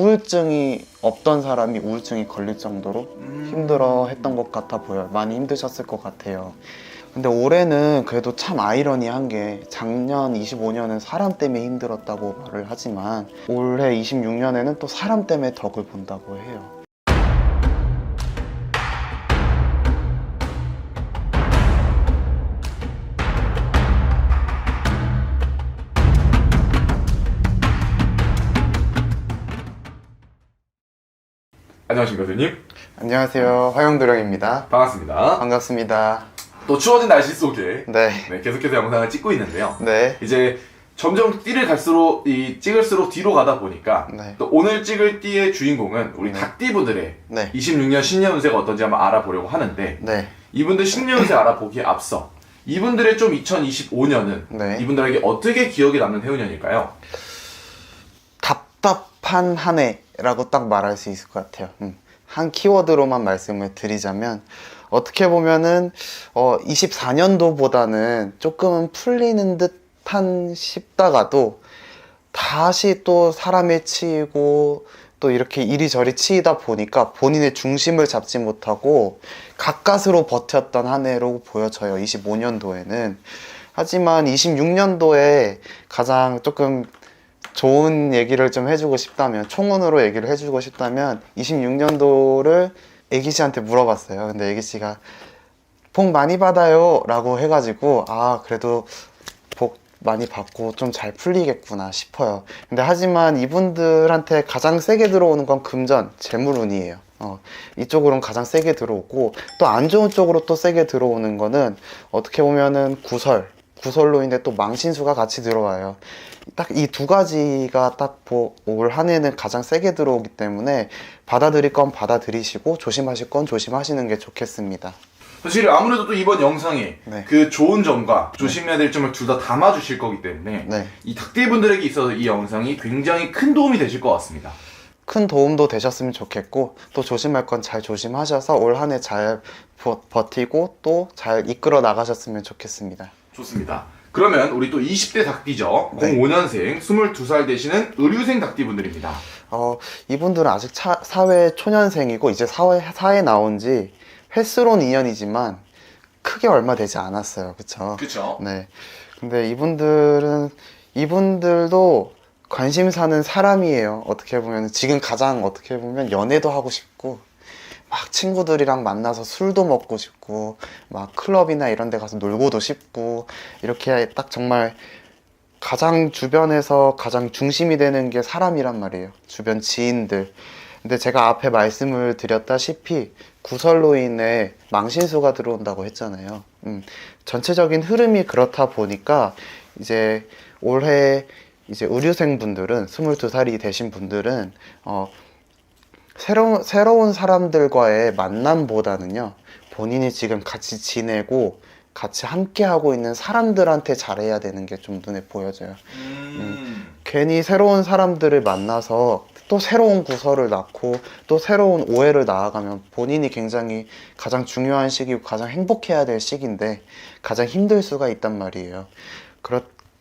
우울증이 없던 사람이 우울증이 걸릴 정도로 힘들어 했던 것 같아 보여요. 많이 힘드셨을 것 같아요. 근데 올해는 그래도 참 아이러니한 게 작년 25년은 사람 때문에 힘들었다고 말을 하지만 올해 26년에는 또 사람 때문에 덕을 본다고 해요. 안녕하십니까 교수님. 안녕하세요, 화영도령입니다. 반갑습니다. 반갑습니다. 또 추워진 날씨 속에 네. 계속해서 영상을 찍고 있는데요. 네. 이제 점점 띠를 갈수록 찍을수록 뒤로 가다 보니까 네. 또 오늘 찍을 띠의 주인공은 우리 닭띠분들의 네. 26년 신년 운세가 어떤지 한번 알아보려고 하는데 네. 이분들 신년 운세 알아보기에 앞서 이분들의 좀 2025년은 네. 이분들에게 어떻게 기억에 남는 해운년일까요? 답답한 한 해라고 딱 말할 수 있을 것 같아요. 한 키워드로만 말씀을 드리자면 어떻게 보면은 24년도보다는 조금은 풀리는 듯한 싶다가도 다시 또 사람에 치이고 또 이렇게 이리저리 치이다 보니까 본인의 중심을 잡지 못하고 가까스로 버텼던 한 해로 보여져요, 25년도에는. 하지만 26년도에 가장 조금 좋은 얘기를 좀 해주고 싶다면, 총훈으로 얘기를 해주고 싶다면 26년도를 애기씨한테 물어봤어요. 근데 애기씨가 복 많이 받아요 라고 해가지고 그래도 복 많이 받고 좀 잘 풀리겠구나 싶어요. 근데 하지만 이분들한테 가장 세게 들어오는 건 금전, 재물운이에요. 이쪽으로는 가장 세게 들어오고, 또 안 좋은 쪽으로 또 세게 들어오는 거는 어떻게 보면은 구설로 인해 또 망신수가 같이 들어와요. 딱 이 두 가지가 딱 올 한 해는 가장 세게 들어오기 때문에 받아들일 건 받아들이시고 조심하실 건 조심하시는 게 좋겠습니다. 사실 아무래도 또 이번 영상에 네. 그 좋은 점과 조심해야 될 점을 둘 다 담아주실 거기 때문에 네. 이 닭띠분들에게 있어서 이 영상이 굉장히 큰 도움이 되실 것 같습니다. 큰 도움도 되셨으면 좋겠고, 또 조심할 건 잘 조심하셔서 올 한 해 잘 버티고 또 잘 이끌어 나가셨으면 좋겠습니다. 좋습니다. 그러면 우리 또 20대 닭띠죠. 네. 05년생 22살 되시는 의류생 닭띠분들입니다. 이분들은 아직 사회 초년생이고 이제 사회 나온 지 횟수로는 2년이지만 크게 얼마 되지 않았어요. 그쵸? 그쵸? 네. 근데 이분들도 관심사는 사람이에요. 어떻게 보면 지금 가장 어떻게 보면 연애도 하고 싶고 막 친구들이랑 만나서 술도 먹고 싶고 막 클럽이나 이런 데 가서 놀고도 싶고, 이렇게 딱 정말 가장 주변에서 가장 중심이 되는 게 사람이란 말이에요. 주변 지인들. 근데 제가 앞에 말씀을 드렸다시피 구설로 인해 망신수가 들어온다고 했잖아요. 전체적인 흐름이 그렇다 보니까 이제 올해 이제 의류생 분들은 22살이 되신 분들은 새로운 사람들과의 만남보다는요, 본인이 지금 같이 지내고 같이 함께 하고 있는 사람들한테 잘해야 되는 게 좀 눈에 보여져요. 괜히 새로운 사람들을 만나서 또 새로운 구설을 낳고 또 새로운 오해를 낳아가면 본인이 굉장히 가장 중요한 시기고 가장 행복해야 될 시기인데 가장 힘들 수가 있단 말이에요.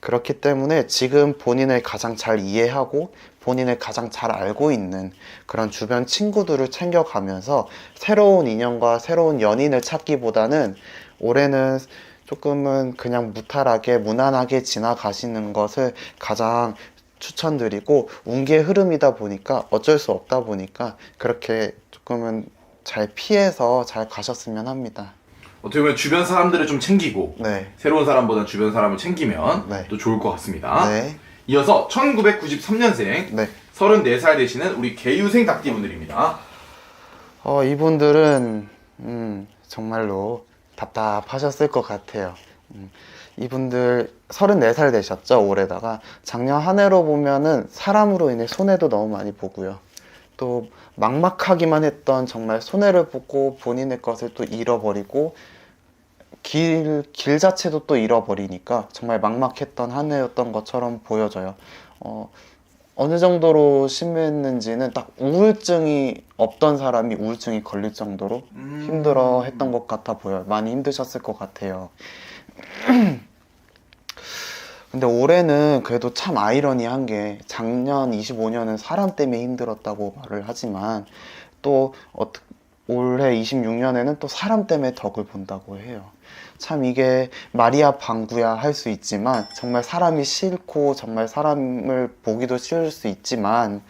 그렇기 때문에 지금 본인을 가장 잘 이해하고 본인을 가장 잘 알고 있는 그런 주변 친구들을 챙겨가면서 새로운 인연과 새로운 연인을 찾기보다는 올해는 조금은 그냥 무탈하게 무난하게 지나가시는 것을 가장 추천드리고, 운기의 흐름이다 보니까 어쩔 수 없다 보니까 그렇게 조금은 잘 피해서 잘 가셨으면 합니다. 어떻게 보면 주변 사람들을 좀 챙기고 네. 새로운 사람보다 주변 사람을 챙기면 네. 또 좋을 것 같습니다. 네. 이어서 1993년생 네. 34살 되시는 우리 개유생 닭띠분들입니다. 이분들은 정말로 답답하셨을 것 같아요. 이분들 34살 되셨죠, 올해다가. 작년 한 해로 보면은 사람으로 인해 손해도 너무 많이 보고요. 또 막막하기만 했던 정말 손해를 보고 본인의 것을 또 잃어버리고 길 자체도 또 잃어버리니까 정말 막막했던 한 해였던 것처럼 보여져요. 어느 정도로 심했는지는 딱 우울증이 없던 사람이 우울증이 걸릴 정도로 힘들어 했던 것 같아 보여요. 많이 힘드셨을 것 같아요. 근데 올해는 그래도 참 아이러니한 게 작년 25년은 사람 때문에 힘들었다고 말을 하지만 또 올해 26년에는 또 사람 때문에 덕을 본다고 해요. 참 이게 말이야 방구야 할 수 있지만 정말 사람이 싫고 정말 사람을 보기도 싫을 수 있지만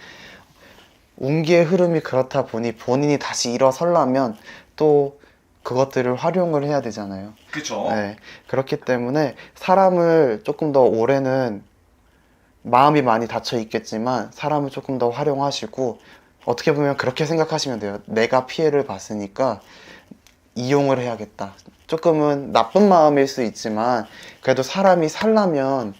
운기의 흐름이 그렇다 보니 본인이 다시 일어서려면 또 그것들을 활용을 해야 되잖아요. 그쵸? 네, 그렇기 때문에 사람을 조금 더 올해는 마음이 많이 닫혀 있겠지만 사람을 조금 더 활용하시고 어떻게 보면 그렇게 생각하시면 돼요. 내가 피해를 봤으니까 이용을 해야겠다. 조금은 나쁜 마음일 수 있지만 그래도 사람이 살려면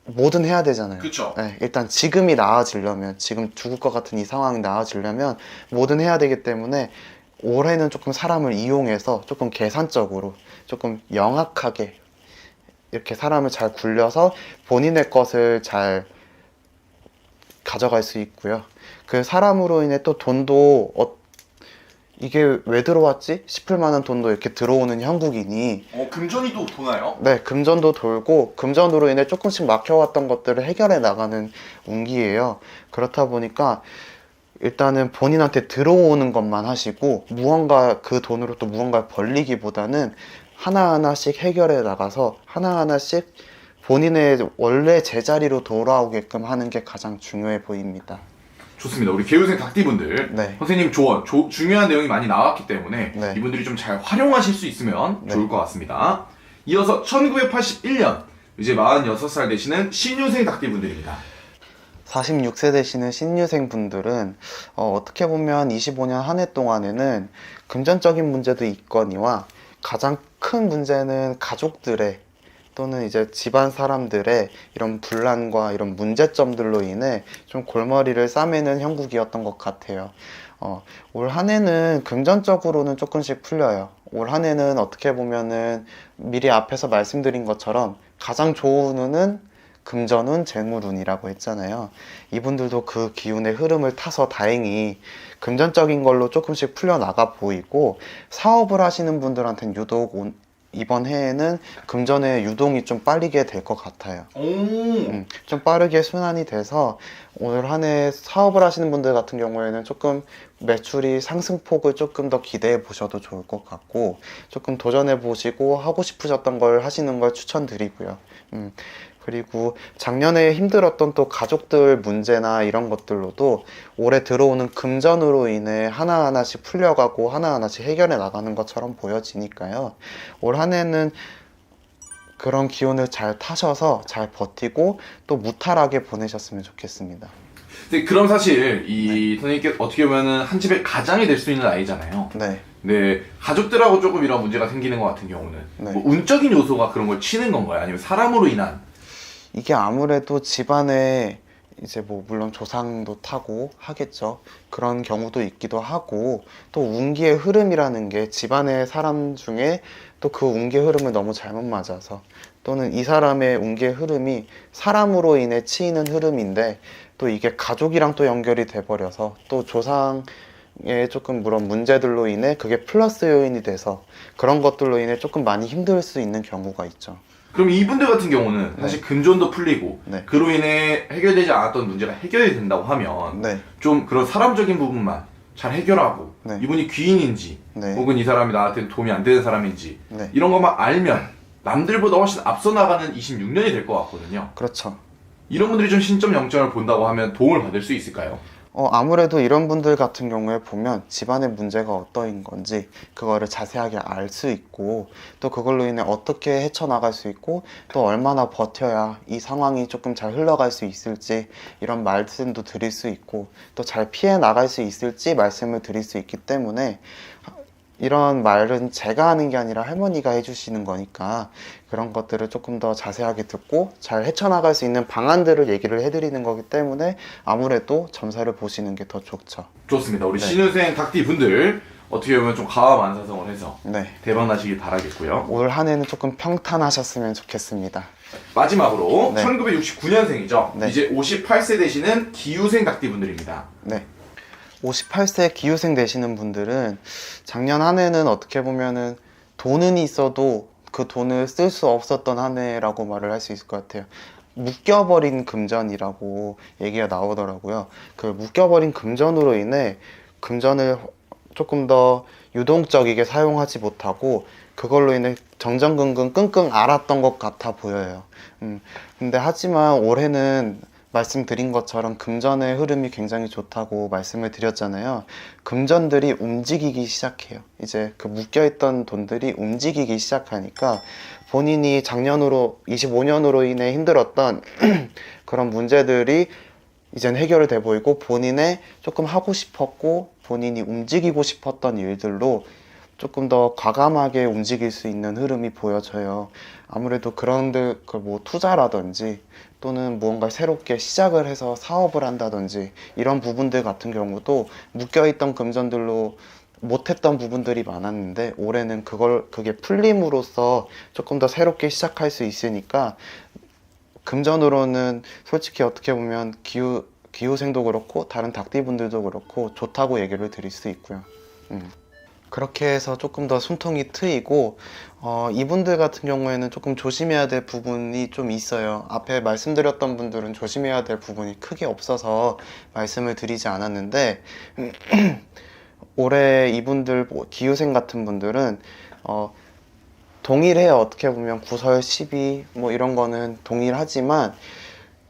뭐든 해야 되잖아요. 그쵸? 네, 일단 지금이 나아지려면 지금 죽을 것 같은 이 상황이 나아지려면 뭐든 해야 되기 때문에 올해는 조금 사람을 이용해서 조금 계산적으로 조금 영악하게 이렇게 사람을 잘 굴려서 본인의 것을 잘 가져갈 수 있고요. 그 사람으로 인해 또 돈도 이게 왜 들어왔지 싶을 만한 돈도 이렇게 들어오는 형국이니 금전이 또 도나요? 네, 금전도 돌고 금전으로 인해 조금씩 막혀왔던 것들을 해결해 나가는 운기예요. 그렇다 보니까 일단은 본인한테 들어오는 것만 하시고 무언가 그 돈으로 또 무언가를 벌리기보다는 하나하나씩 해결해 나가서 하나하나씩 본인의 원래 제자리로 돌아오게끔 하는 게 가장 중요해 보입니다. 좋습니다. 우리 개우생 닭띠분들 네. 선생님 조언 중요한 내용이 많이 나왔기 때문에 네. 이분들이 좀 잘 활용하실 수 있으면 네. 좋을 것 같습니다. 이어서 1981년 이제 46살 되시는 신유생 닭띠분들입니다. 46세 되시는 신유생 분들은 어떻게 보면 25년 한 해 동안에는 금전적인 문제도 있거니와 가장 큰 문제는 가족들의 또는 이제 집안 사람들의 이런 분란과 이런 문제점들로 인해 좀 골머리를 싸매는 형국이었던 것 같아요. 올 한 해는 금전적으로는 조금씩 풀려요. 올 한 해는 어떻게 보면은 미리 앞에서 말씀드린 것처럼 가장 좋은 운은 금전운, 재물운이라고 했잖아요. 이분들도 그 기운의 흐름을 타서 다행히 금전적인 걸로 조금씩 풀려나가 보이고 사업을 하시는 분들한테는 유독 이번 해에는 금전의 유동이 좀 빨리게 될 것 같아요. 좀 빠르게 순환이 돼서 오늘 한 해 사업을 하시는 분들 같은 경우에는 조금 매출이 상승폭을 조금 더 기대해 보셔도 좋을 것 같고 조금 도전해 보시고 하고 싶으셨던 걸 하시는 걸 추천드리고요. 그리고 작년에 힘들었던 또 가족들 문제나 이런 것들로도 올해 들어오는 금전으로 인해 하나하나씩 풀려가고 하나하나씩 해결해 나가는 것처럼 보여지니까요. 올 한 해는 그런 기운을 잘 타셔서 잘 버티고 또 무탈하게 보내셨으면 좋겠습니다. 근데 그럼 사실 이 선생님께 어떻게 보면은 한 집의 가장이 될 수 있는 아이잖아요. 네. 네, 가족들하고 조금 이런 문제가 생기는 것 같은 경우는 네. 뭐 운적인 요소가 그런 걸 치는 건가요? 아니면 사람으로 인한? 이게 아무래도 집안에 이제 뭐 물론 조상도 타고 하겠죠. 그런 경우도 있기도 하고 또 운기의 흐름이라는 게 집안의 사람 중에 또 그 운기의 흐름을 너무 잘못 맞아서 또는 이 사람의 운기의 흐름이 사람으로 인해 치이는 흐름인데 또 이게 가족이랑 또 연결이 돼 버려서 또 조상의 조금 물론 문제들로 인해 그게 플러스 요인이 돼서 그런 것들로 인해 조금 많이 힘들 수 있는 경우가 있죠. 그럼 이분들 같은 경우는 사실 금전도 풀리고 네. 그로 인해 해결되지 않았던 문제가 해결이 된다고 하면 네. 좀 그런 사람적인 부분만 잘 해결하고 네. 이분이 귀인인지 네. 혹은 이 사람이 나한테 도움이 안 되는 사람인지 네. 이런 것만 알면 남들보다 훨씬 앞서 나가는 26년이 될 것 같거든요. 그렇죠. 이런 분들이 좀 신점 영점을 본다고 하면 도움을 받을 수 있을까요? 아무래도 이런 분들 같은 경우에 보면 집안의 문제가 어떠인 건지 그거를 자세하게 알 수 있고 또 그걸로 인해 어떻게 헤쳐나갈 수 있고 또 얼마나 버텨야 이 상황이 조금 잘 흘러갈 수 있을지 이런 말씀도 드릴 수 있고 또 잘 피해 나갈 수 있을지 말씀을 드릴 수 있기 때문에 이런 말은 제가 하는 게 아니라 할머니가 해주시는 거니까 그런 것들을 조금 더 자세하게 듣고 잘 헤쳐나갈 수 있는 방안들을 얘기를 해드리는 거기 때문에 아무래도 점사를 보시는 게 더 좋죠. 좋습니다. 우리 네. 신우생 닭띠 분들 어떻게 보면 좀 가와만사성을 해서 네. 대박 나시길 바라겠고요. 올 한 해는 조금 평탄하셨으면 좋겠습니다. 마지막으로 네. 1969년생이죠. 네. 이제 58세 되시는 기우생 닭띠 분들입니다. 네. 58세 기후생 되시는 분들은 작년 한 해는 어떻게 보면은 돈은 있어도 그 돈을 쓸 수 없었던 한 해라고 말을 할 수 있을 것 같아요. 묶여버린 금전이라고 얘기가 나오더라고요. 그 묶여버린 금전으로 인해 금전을 조금 더 유동적이게 사용하지 못하고 그걸로 인해 정정근근 끙끙 앓았던 것 같아 보여요. 근데 하지만 올해는 말씀드린 것처럼 금전의 흐름이 굉장히 좋다고 말씀을 드렸잖아요. 금전들이 움직이기 시작해요. 이제 그 묶여있던 돈들이 움직이기 시작하니까 본인이 작년으로 25년으로 인해 힘들었던 그런 문제들이 이젠 해결돼 보이고 본인의 조금 하고 싶었고 본인이 움직이고 싶었던 일들로 조금 더 과감하게 움직일 수 있는 흐름이 보여져요. 아무래도 그런데 뭐 투자라든지 또는 무언가 새롭게 시작을 해서 사업을 한다든지 이런 부분들 같은 경우도 묶여있던 금전들로 못했던 부분들이 많았는데 올해는 그게 풀림으로써 조금 더 새롭게 시작할 수 있으니까 금전으로는 솔직히 어떻게 보면 기후생도 그렇고 다른 닭띠분들도 그렇고 좋다고 얘기를 드릴 수 있고요. 그렇게 해서 조금 더 숨통이 트이고 이분들 같은 경우에는 조금 조심해야 될 부분이 좀 있어요. 앞에 말씀드렸던 분들은 조심해야 될 부분이 크게 없어서 말씀을 드리지 않았는데 올해 이분들 기후생 같은 분들은 동일해요. 어떻게 보면 구설, 시비 뭐 이런 거는 동일하지만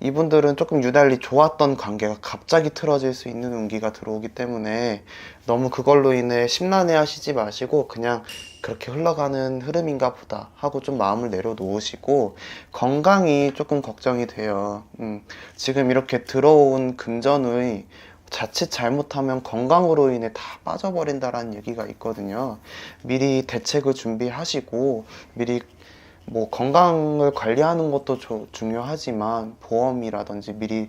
이분들은 조금 유달리 좋았던 관계가 갑자기 틀어질 수 있는 운기가 들어오기 때문에 너무 그걸로 인해 심란해 하시지 마시고 그냥 그렇게 흘러가는 흐름인가 보다 하고 좀 마음을 내려놓으시고 건강이 조금 걱정이 돼요. 지금 이렇게 들어온 금전의 자칫 잘못하면 건강으로 인해 다 빠져버린다라는 얘기가 있거든요. 미리 대책을 준비하시고 미리 뭐 건강을 관리하는 것도 중요하지만 보험이라든지 미리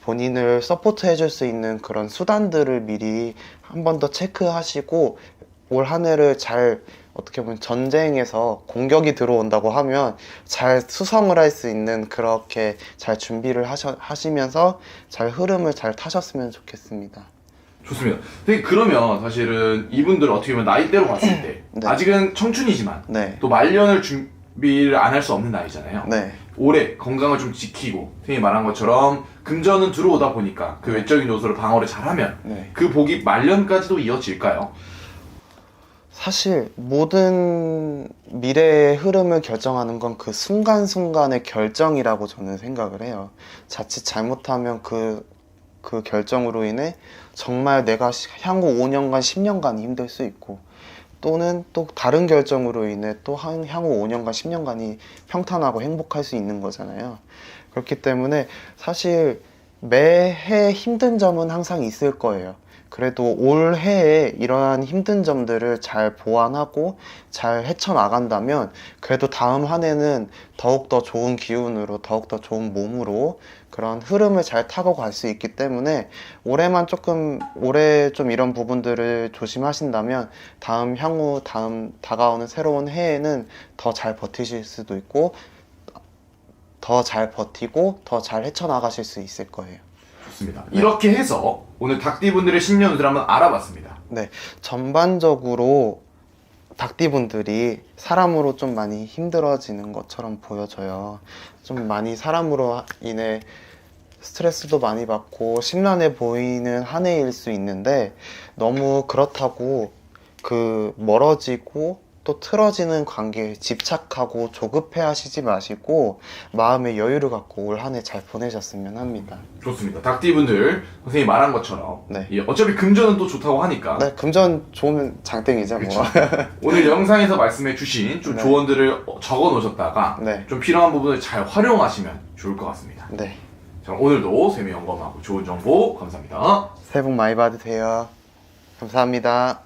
본인을 서포트 해줄 수 있는 그런 수단들을 미리 한 번 더 체크하시고 올 한 해를 잘 어떻게 보면 전쟁에서 공격이 들어온다고 하면 잘 수성을 할 수 있는 그렇게 잘 준비를 하시면서 잘 흐름을 잘 타셨으면 좋겠습니다. 좋습니다. 근데 그러면 사실은 이분들 어떻게 보면 나이대로 봤을 때 네. 아직은 청춘이지만 네. 또 말년을 준비를 안 할 수 없는 나이잖아요. 네. 올해 건강을 좀 지키고 선생님이 말한 것처럼 금전은 들어오다 보니까 그 외적인 요소를 방어를 잘하면 네. 그 복이 말년까지도 이어질까요? 사실 모든 미래의 흐름을 결정하는 건 그 순간순간의 결정이라고 저는 생각을 해요. 자칫 잘못하면 그 결정으로 인해 정말 내가 향후 5년간, 10년간 힘들 수 있고 또는 또 다른 결정으로 인해 또 향후 5년간, 10년간이 평탄하고 행복할 수 있는 거잖아요. 그렇기 때문에 사실 매해 힘든 점은 항상 있을 거예요. 그래도 올해에 이러한 힘든 점들을 잘 보완하고 잘 헤쳐나간다면 그래도 다음 한 해는 더욱더 좋은 기운으로 더욱더 좋은 몸으로 그런 흐름을 잘 타고 갈 수 있기 때문에 올해 좀 이런 부분들을 조심하신다면 향후 다가오는 새로운 해에는 더 잘 버티실 수도 있고 더 잘 버티고 더 잘 헤쳐나가실 수 있을 거예요. 좋습니다. 이렇게 해서 오늘 닭띠분들의 신년 운세를 한번 알아봤습니다. 네, 전반적으로 닭띠분들이 사람으로 좀 많이 힘들어지는 것처럼 보여져요. 좀 많이 사람으로 인해 스트레스도 많이 받고 심란해 보이는 한 해일 수 있는데 너무 그렇다고 멀어지고 또 틀어지는 관계에 집착하고 조급해 하시지 마시고 마음의 여유를 갖고 올 한 해 잘 보내셨으면 합니다. 좋습니다. 닭띠분들 선생님이 말한 것처럼 네. 어차피 금전은 또 좋다고 하니까 네, 금전 좋으면 장땡이죠 뭐. 오늘 영상에서 말씀해 주신 좀 네. 조언들을 적어 놓으셨다가 네. 좀 필요한 부분을 잘 활용하시면 좋을 것 같습니다. 네, 자, 오늘도 세미 영검하고 좋은 정보 감사합니다. 새해 복 많이 받으세요. 감사합니다.